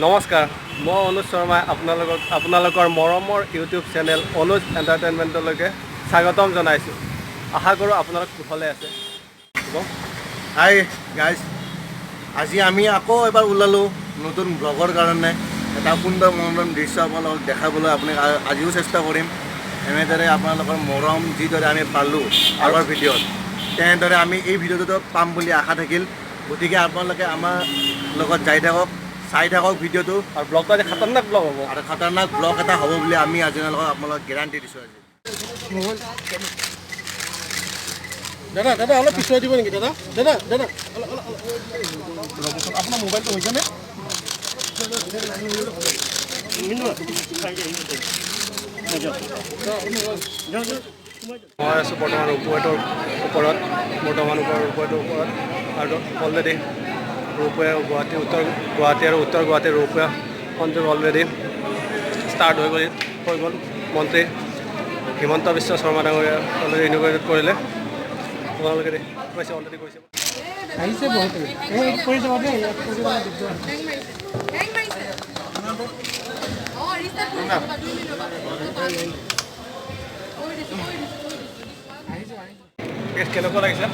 নমস্কাৰ মই অনুজ শৰ্মাই আপোনালোকৰ মৰমৰ ইউটিউব চেনেল অনুজ এণ্টাৰটেইনমেণ্টলৈকে স্বাগতম জনাইছোঁ। আশা কৰোঁ আপোনালোক কুশলে আছে। হাই গাইজ, আজি আমি আকৌ এবাৰ ওলালোঁ নতুন ব্লগৰ কাৰণে। এটা সুন্দৰ মনোৰম দৃশ্য আপোনালোকক দেখাবলৈ আজিও চেষ্টা কৰিম। এনেদৰে আপোনালোকৰ মৰম যিদৰে আমি পালোঁ আগৰ ভিডিঅ'ত, তেনেদৰে আমি এই ভিডিঅ'টোতো পাম বুলি আশা থাকিল। গতিকে আপোনালোকে আমাৰ লগত যাই থাকক, চাই থাকক ভিডিঅ'টো। আৰু ব্লগটো আজি খাতাৰনাক ব্লগ হ'ব, আৰু খাতাৰনাক ব্লগ এটা হ'ব বুলি আমি আজি আপোনালোকক গেৰাণ্টি দিছোঁ। আজি দাদা অলপ পিছুৱাই দিব নেকি দাদা? আপোনাৰ মোবাইলটো হৈছেনে? মই আছোঁ বৰ্তমান ৰূপৱেটোৰ ওপৰত, আৰু অলৰেডি ৰূপৱে গুৱাহাটী আৰু উত্তৰ গুৱাহাটীৰ ৰূপৱে সংযোগ অলৰেডি ষ্টাৰ্ট হৈ গ'ল। মন্ত্ৰী হিমন্ত বিশ্ব শৰ্মা ডাঙৰীয়া অলৰেডি ইনগ্ৰেট কৰিলে। আপোনালোকে পাইছে, অলৰেডি কৈছে আহিছে বহুত কৰি যাব দেই। কেনেকুৱা লাগিছে?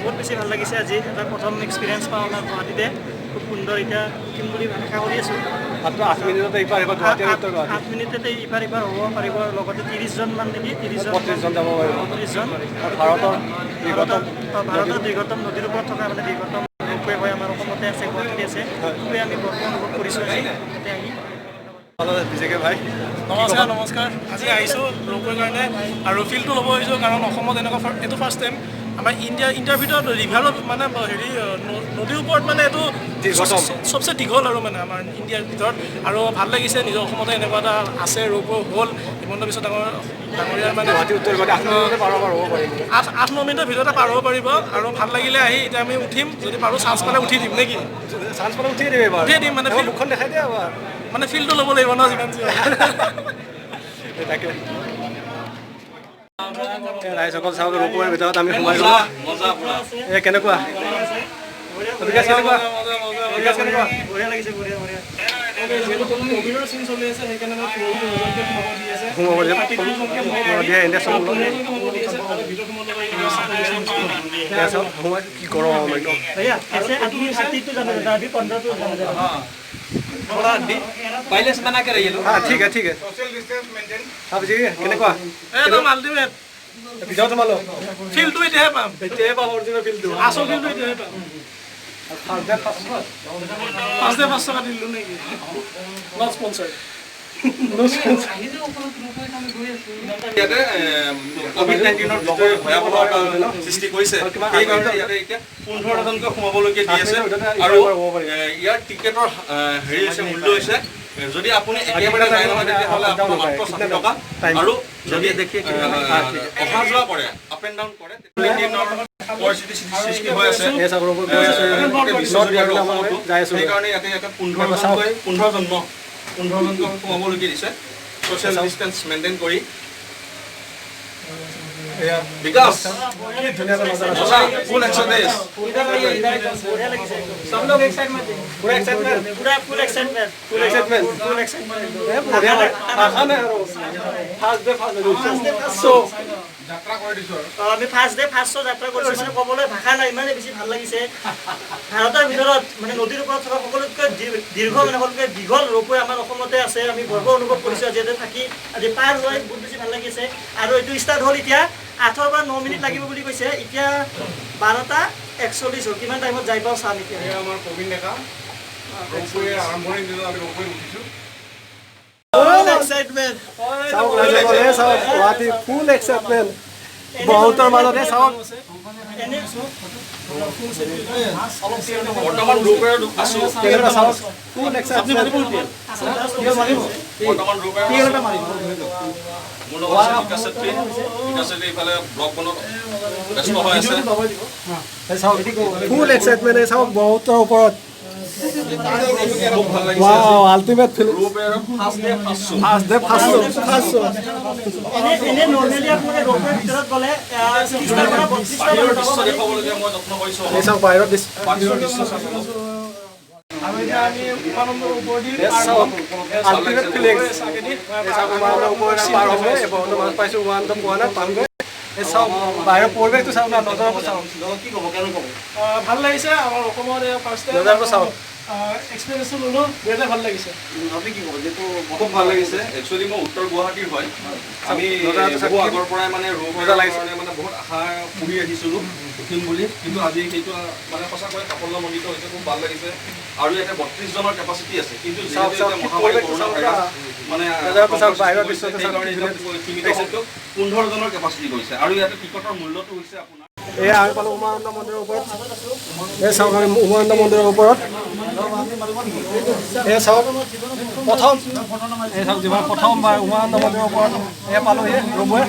বহুত বেছি ভাল লাগিছে। আজি এটা প্ৰথম এক্সপিৰিয়েঞ্চ পাওঁ আমাৰ গুৱাহাটীতে। খুব সুন্দৰ। এতিয়া শিকিম বুলি আশা কৰি আছোঁ। মাত্ৰ 8 মিনিটতে ইপাৰ গুৱাহাটী আৰু উত্তৰ গুৱাহাটী 8 মিনিটতে ইপাৰ হ'ব পাৰিব। লগতে 30জন মান নেকি, 35জন যাব পাৰিব। 35জন। ভাৰতৰ দীৰ্ঘতম নদীৰ ওপৰত থকা দীৰ্ঘতম ৰূপৱে হয় আমাৰ অসমতে আছে, গুৱাহাটীতে আছে। সেইটোৱে আমি গৰ্ব অনুভৱ কৰিছোঁ আজি ইয়াতে আহি। বিজেকে ভাই নমস্কাৰ। আজি আহিছোঁ ৰূপৰ কাৰণে আৰু ফিল্ডটো ল'ব আহিছোঁ, কাৰণ অসমত এনেকুৱা এইটো ফাৰ্ষ্ট টাইম আমাৰ ইণ্ডিয়াৰ ভিতৰত ৰিভাৰত মানে নদীৰ ওপৰত মানে এইটো চবচে দীঘল আৰু মানে আমাৰ ইণ্ডিয়াৰ ভিতৰত। আৰু ভাল লাগিছে, নিজৰ অসমতে এনেকুৱা এটা আছে ৰূপ হ'ল। হিমন্ত বিশ্ব ডাঙৰীয়াৰ মানে 8-9 মিনিটৰ ভিতৰতে পাৰ হ'ব পাৰিব। আৰু ভাল লাগিলে আহি। এতিয়া আমি উঠিম, যদি পাৰোঁ চান্স পালে উঠি দিম নেকি? চান্স পালে উঠিয়ে দিম এবাৰ। উঠিয়ে দিম মানে মুখখন দেখাই দিয়া এবাৰ। মানে ফিল্ডটো ল'ব লাগিব ন, যিমান যি তাকে ৰাইজসকল চাওক, ৰূপৰ ভিতৰত আমি সোমাই গ'লোঁ। কেনেকুৱা? বঢ়িয়া লাগিছে, বঢ়িয়া। অভিনয়ৰ চিন চলি আছে, সেইকাৰণে কি গৰম একদম। ঠিক আছে। কেনেকুৱা? একদম আল্টিমেট। ভিতৰত সোমালো। ফিল্ডটো এতিয়াহে পাম, এতিয়াহে পাম অৰিজিনেল ফিল্ডটো। আচল ফিল্ডটো এতিয়াহে পাম। 5,500 টকা দিলোঁ নেকি? নট স্পনচাৰ্ড। ইয়াতে COVID-19 ভয়াৱহ সৃষ্টি কৰিছে, সেইকাৰণে ইয়াতে এতিয়া 15জনকৈ সোমাবলৈকে দি আছে। আৰু ইয়াৰ টিকেটৰ হেৰি হৈছে, মূল্য হৈছে, যদি আপুনি একেবাৰে যায় নহয় তেতিয়াহ'লে আপোনাৰ মাত্ৰ 60 টকা। আৰু যদি অহা যোৱা কৰে, আপ এণ্ড ডাউন কৰে, পৰিস্থিতি সৃষ্টি হৈ আছে। সেইকাৰণে ইয়াতে 15জনকৈ সোমাবলৈকে দিছে, ছ'চিয়েল ডিষ্টেঞ্চ মেইনটেইন কৰি। বিকাশ ফুল এক্সাৰচাইজ। सब लोग एक्साइटमेंट है, पूरा एक्साइटमेंट, पूरा फुल एक्साइटमेंट। আমি ফাৰ্ষ্ট ডে ফাৰ্ষ্ট শ্ব' যাত্ৰা কৰিছোঁ। মানে ক'বলৈ ভাষা নাই, ইমানেই বেছি ভাল লাগিছে। ভাৰতৰ ভিতৰত মানে নদীৰ ওপৰত থকা সকলোতকৈ দীৰ্ঘ মানে সকলোতকৈ দীঘল ৰূপৱে আমাৰ অসমতে আছে। আমি গৰ্ব অনুভৱ কৰিছোঁ আজি ইয়াতে থাকি। আজি পাৰ হৈ বহুত বেছি ভাল লাগিছে। আৰু এইটো ষ্টাৰ্ট হ'ল এতিয়া 8 পৰা 9 মিনিট লাগিব বুলি কৈছে। এতিয়া 12:41 হ'ল। কিমান টাইমত যাই পাওঁ চাম এতিয়া। আমাৰ প্ৰবীণ ডেকা ৰূপৱে আৰম্ভণিৰ দিনত আমি ৰূপৱে উঠিছোঁ। গুৱাহাটী ফুল এক্সাইটমেণ্ট। বহুতৰ মাজতে চাওক, বৰ্তমান ৰূপে আছোঁ। চাওক ফুল এক্সাইটমেণ্ট। বৰ্তমান ৰূপে মোৰ লগত আছে বিকাশ চেত্ৰী ইফালে ব্লগ বনত ব্যস্ত হৈ আছে। চাওক ফুল এক্সাইটমেণ্ট। চাওক বহুতৰ ওপৰত। খুব ভাল লাগিছে। Ultimate film. ৰূপে ফাৰ্ষ্ট ডে ফাৰ্ষ্ট শ্ব'। এনে নৰ্মেলি আপোনালোকে ৰূপৰ ভিতৰত গ'লে 30টা পৰা 32টা বাহিৰৰ দৃশ্য দেখুৱাবলগীয়া মই যত্ন কৰিছোঁ। চাওক বাহিৰৰ বাহিৰৰ দৃশ্য চাবলৈ। আৰু এতিয়া আমি উমানন্দৰ ওপৰেদি আল্টিমেট ফিলিংছ এই চাওক উমানন্দৰ ওপৰত পাৰ হ'ব বৰ্তমান পাইছোঁ উমানন্দ পোৱা নাই পামগৈ এই চাওক বাহিৰৰ পৰিৱেশটো চাওক না নজৰৰ পৰা চাওক কি ক'ব কেনে ক'ব ভাল লাগিছে আমাৰ অসমত ফাৰ্ষ্ট নজৰৰ পৰা চাওক এক্সপিৰিয়েঞ্চটো ল'লোঁ বিৰাটেই ভাল লাগিছে আপুনি কি ক'ব যিটো খুব ভাল লাগিছে একচুৱেলি মই উত্তৰ গুৱাহাটীৰ হয় আমি বহু আগৰ পৰাই মানে ৰূপৰ লাগিছিলে মানে বহুত আশা কৰি আহিছিলোঁ উঠিম বুলি কিন্তু আজি সেইটো মানে সঁচাকৈ সাফল্যমণ্ডিত হৈছে খুব ভাল লাগিছে আৰু ইয়াতে 32 জনৰ কেপাচিটি আছে কিন্তু যিহেতু এতিয়া মহামাৰী কৰোণা ভাইৰাছ মানে বাহিৰৰ বিশ্বতে সেইকাৰণে সীমিত সংখ্যক 15 জনৰ কেপাচিটি কৰিছে আৰু ইয়াতে টিকটৰ মূল্যটো হৈছে আপোনাৰ এয়া আমি পালোঁ উমানন্দ মন্দিৰৰ ওপৰত এই চাওক আমি উমানন্দ মন্দিৰৰ ওপৰত এই চাওক প্ৰথম এই চাওক জীৱনৰ প্ৰথমবাৰ উমানন্দ মন্দিৰৰ ওপৰত এয়া পালোঁ এই ৰ'বই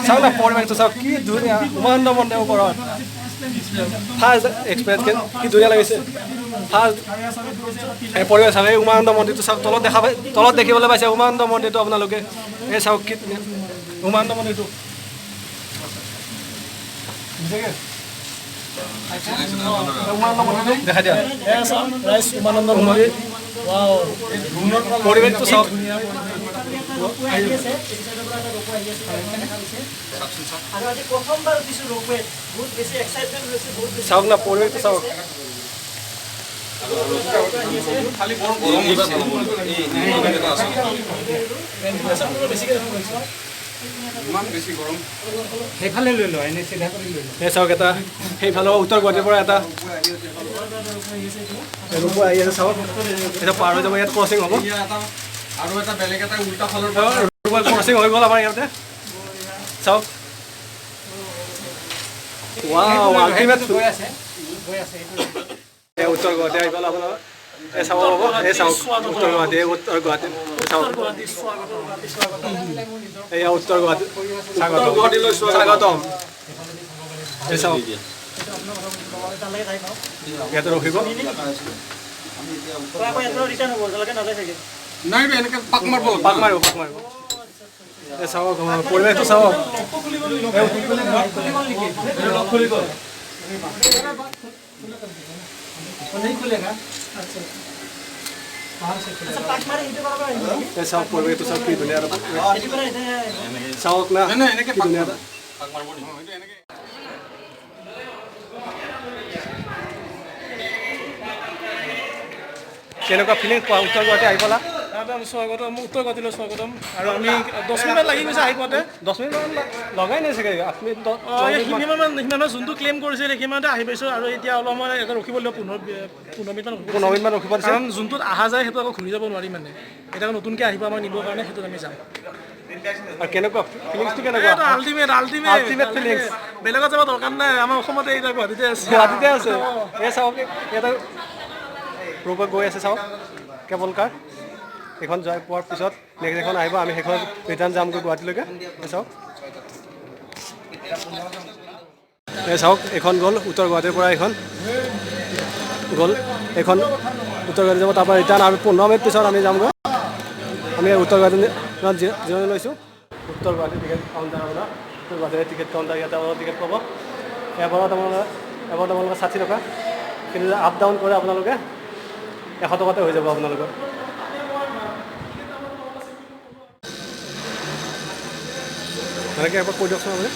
চাওক না পৰিৱেশটো চাওক কি ধুনীয়া উমানন্দ মন্দিৰৰ ওপৰত ফাৰ্ষ্ট এক্সপিৰিয়েঞ্চ কি ধুনীয়া লাগিছে ফাৰ্ষ্ট এই পৰিৱেশ চাওক এই উমানন্দ মন্দিৰটো চাওক তলত দেখিবলৈ পাইছে উমানন্দ মন্দিৰটো আপোনালোকে এই চাওক কি ধুনীয়া উমানন্দ মন্দিৰটো দেখা দিয়া উমানন্দ মন্দিৰ পৰিৱেশটো চাওক চাওক না পৰিৱেশটো চাওক খালি বৰ গৰম ইমান বেছি গৰম সেইফালে লৈ লওঁ এনেই চিধা কৰি লৈ লওঁ এই চাওক এটা সেইফালৰ উত্তৰ গুৱাহাটীৰ পৰা এটা ৰূপ আহি আছে চাওক এতিয়া পাৰ হৈ যাব ইয়াত ক্ৰচিং হ'ব আৰু এটা বেলেগ এটা উল্টা ফালৰ ক্ৰচিং হৈ গ'ল আমাৰ ইয়াতে চাওক ৱাও আল্টিমেট গৈ আছে উত্তৰ গুৱাহাটী আহি গ'ল আপোনাৰ এই চাব হ'ব এই চাওক উত্তৰ গুৱাহাটী উত্তৰ গুৱাহাটী চাওক এয়া উত্তৰ গুৱাহাটী স্বাগতম এই চাওক ইয়াতে ৰখিব নাই এনেকৈ পাক মাৰিব পাক মাৰিব এই চাওক পৰিৱেশটো চাওক এই চাওক পৰিৱেশটো চাওক কি ধুনীয়া চাওক না এনেকৈ কি ধুনীয়া পাক মাৰিব এনেকৈ কেনেকুৱা ফিলিং পোৱা উত্তৰ গুৱাহাটী আহি পেলা স্বাগতম উত্তৰ গুৱাহাটীলৈ স্বাগতম আৰু আমি 10 মিনিট লাগি গৈছে আহি পোৱাতে 10 মিনিটমান লগাই নাই চাগে আপুনি সিমানে যোনটো ক্লেইম কৰিছিল সিমানতে আহি পাইছোঁ আৰু এতিয়া অলপমান এটা ৰখিব লাগিব 15 মিনিটমান ৰখিব দিছে কাৰণ যোনটোত অহা যায় সেইটো আকৌ ঘূৰি যাব নোৱাৰি মানে এতিয়া নতুনকৈ আহিব আমাক নিবৰ কাৰণে সেইটোত আমি যাম আৰু কেনেকুৱা ফিলিংছটো কেনেকুৱা আল্টিমেট ফিলিংছ বেলেগত যাব দৰকাৰ নাই আমাৰ অসমতে এতিয়া গুৱাহাটীতে আছে এই চাওক ইয়াতে ৰূপে গৈ আছে চাওক কেবল কাৰ এখন যাই পোৱাৰ পিছত নেক্সট এখন আহিব আমি সেইখন ৰিটাৰ্ণ যামগৈ গুৱাহাটীলৈকে এই চাওক এই চাওক এইখন গ'ল উত্তৰ গুৱাহাটীৰ পৰা এইখন গ'ল এইখন উত্তৰ গুৱাহাটী যাব তাৰপৰা ৰিটাৰ্ণ আৰু 15 মিনিট পিছত আমি যামগৈ আমি উত্তৰ গুৱাহাটী জিৰণি লৈছোঁ উত্তৰ গুৱাহাটী টিকেট কাউণ্টাৰ আপোনাৰ উত্তৰ গুৱাহাটীৰ টিকেট কাউণ্টাৰ ইয়াতে আপোনালোকে টিকেট পাব এবাৰত আপোনালোকে 60 টকা কিন্তু আপ ডাউন কৰে আপোনালোকে 100 টকাতে হৈ যাব আপোনালোকৰ এনেকৈ এবাৰ কৈ দিয়কচোন আপুনি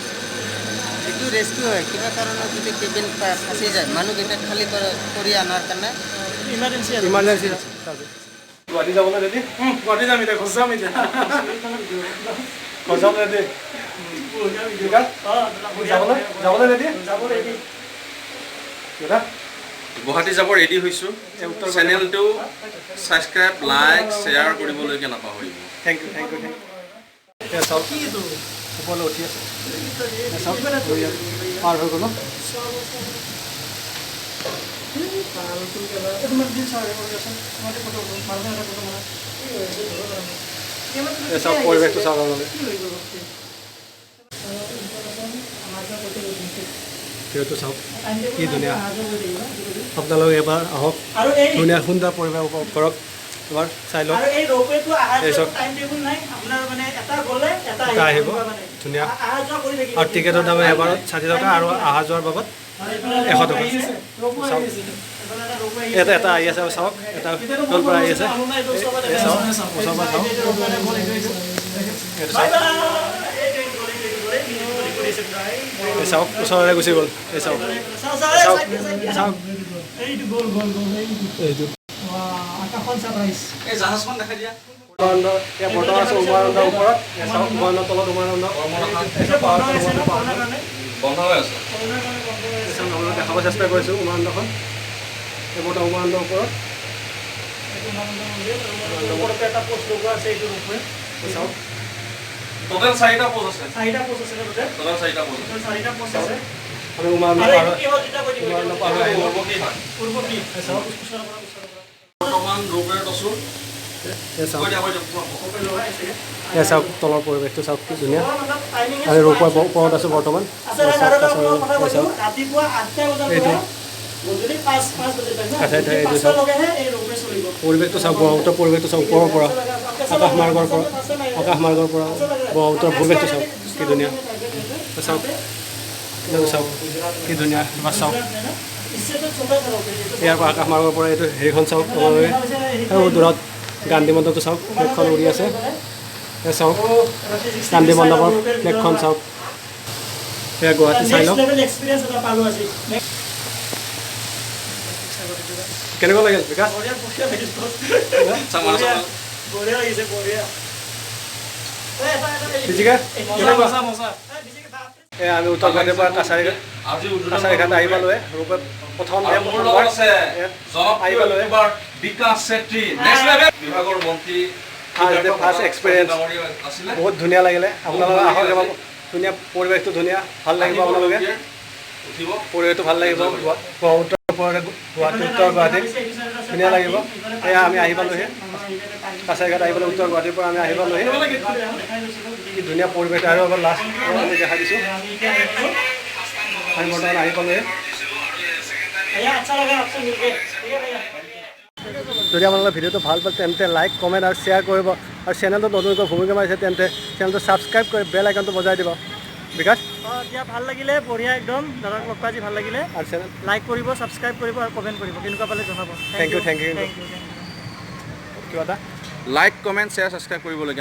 এইটো ৰেস্কিউ হয় কিবা কাৰণত যদি কেবিন ফাঁচি যায় মানুহকেইটা খালী কৰি অনাৰ কাৰণে ইমাৰ্জেঞ্চি গুৱাহাটী যাবলৈ ৰেডি গুৱাহাটী যাম এতিয়া ঘৰ যাম এতিয়া যাম ৰেডি যাবলৈ ৰেডি গুৱাহাটী যাব ৰেডি হৈছোঁ চেনেলটো ছাবস্ক্ৰাইব লাইক শ্বেয়াৰ কৰিবলৈকে নাপাহৰিব থেংক ইউ চাওক ওপৰলৈ উঠি আছে চাওক পাৰ হৈ গ'ল চাওক পৰিৱেশটো চাওক আপোনালোকে সেইটো চাওক কি ধুনীয়া আপোনালোকে এবাৰ আহক ধুনীয়া সুন্দৰ পৰিৱেশ উপভোগ কৰক এবাৰ চাই লওক এই চাওক এটা আহিব ধুনীয়া আৰু টিকেটৰ দাম এবাৰত 60 টকা আৰু অহা যোৱাৰ বাবদ 100 টকা চাওক এটা আহি আছে চাওক, এটা তল পৰা আহি আছে, এই চাওক ওচৰৰ পৰা চাওক, এইটো চাওক, এই চাওক ওচৰলৈ গুচি গ'ল, এই চাওক চাওক চাওক এইটো এই জাহাজখন দেখাই দিয়া। উমানন্দ, ইয়াত বৰ্তমান আছে উমানন্দৰ ওপৰত, এই চাওক উমানন্দৰ তলত উমানন্দ বন্ধ হৈ আছে। আপোনালোকে দেখাব চেষ্টা কৰিছোঁ উমানন্দখন, এই বৰ্তমান উমানন্দৰ ওপৰত এটা পোষ্ট লগোৱা আছে এইটো ৰূপে চাওক, টোটেল 4টা পোজ আছে। 4টা পোষ্ট আছে টোটেল টোটেল 4টা পোজ আছে। 4টা পোষ্ট আছে। আমি উমানন্দ আৰু পাৰ এইটো কি হ'ল এটা কৈ দিব উমানন্দ পাৰ হৈ আহিলোঁ। পূৰ্ব কি হয়? পূৰ্ব কি এই চাওক, বৰ্তমান ৰূপেৰে আছোঁ। এই চাওক, কৈ দিয়া, কৈ দিয়া। এই চাওক তলৰ পৰিৱেশটো চাওক কি ধুনীয়া। আমি ৰূপৰ ওপৰত আছোঁ বৰ্তমান, আছে এই চাওক কাছৰ, এই চাওক ৰাতিপুৱা 8টা বজাৰ এইটো পৰা গধূলি 5 বজে তাই আচ্ছা, এইটো এইটো 5টা লৈকেহে এই ৰূপে চলিব। পৰিৱেশটো চাওক, ব্ৰহ্মপুত্ৰৰ পৰিৱেশটো চাওক ওপৰৰ পৰা, আকাশ মাৰ্গৰ পৰা, ব্ৰহ্মপুত্ৰৰ পৰিৱেশটো চাওক কি ধুনীয়া, এই চাওক এইটো চাওক কি ধুনীয়া, এবাৰ চাওক ইয়াৰ পৰা আকাশ মাৰ্গৰ পৰা এইটো হেৰিখন চাওক তোমালোকে, আৰু দূৰত গান্ধী মণ্ডপটো চাওক, ফ্লেগখন উৰি আছে, এই চাওক গান্ধী মণ্ডপৰ ফ্লেগখন চাওক, এয়া গুৱাহাটী চাই লওক এক্সপিৰিয়েঞ্চ এটা পালোঁ আজি। কেনেকুৱা লাগিল বিকাশ? বঢ়িয়া বঢ়িয়া লাগিছে। Summer summer. বঢ়িয়া লাগিছে বঢ়িয়া। ফিজিকা কেনেকুৱা? মজা এই আমি উত্তৰ গুৱাহাটীৰ পৰা আজি কাছাৰীঘাট আহি পালোঁ, ৰূপে প্ৰথম আৰু মোৰ লগত আছে আহি পালোঁ, জনপ্ৰিয় বিকাশ চেত্ৰী, নেক্সট লেভেল বিভাগৰ মন্ত্ৰী। ফাৰ্ষ্ট এক্সপিৰিয়েঞ্চ আছিলে বহুত ধুনীয়া লাগিলে। আপোনালোকে আহক এবাৰ, ধুনীয়া পৰিৱেশটো ধুনীয়া, ভাল লাগিব আপোনালোকে, উঠিব। পৰিৱেশটো ভাল লাগিব। ব্ৰহ্মপুত্ৰৰ ওপৰতে গুৱাহাটী, উত্তৰ গুৱাহাটী ধুনীয়া লাগিব। এয়া আমি আহি পালোঁহি কাছাৰীঘাট আহি পালোঁ, উত্তৰ গুৱাহাটীৰ পৰা আমি আহি পালোঁহি, কি ধুনীয়া পৰিৱেশ। আৰু এবাৰ লাষ্ট আমি দেখাই দিছোঁ, আমি বৰ্তমান আহি পালোঁহি। যদি আপোনালোকে ভিডিঅ'টো ভাল পায় তেন্তে লাইক কমেণ্ট আৰু শ্বেয়াৰ কৰিব, আৰু চেনেলটোত নতুনকৈ ভূমিকা মাৰিছে তেন্তে চেনেলটো ছাবস্ক্ৰাইব কৰি বেল আইকনটো বজাই দিব। বিকাশ দিয়া ভাল লাগিলে, বঢ়িয়া একদম, দাদাক লগ পাই আজি ভাল লাগিলে। আৰু চেনেল লাইক কৰিব, ছাবস্ক্ৰাইব কৰিব আৰু কমেণ্ট কৰিব, কেনেকুৱা পালে জনাব। Thank you thank you. কিবা এটা লাইক কমেণ্ট শ্বেয়াৰ ছাবস্ক্ৰাইব কৰিবলগীয়া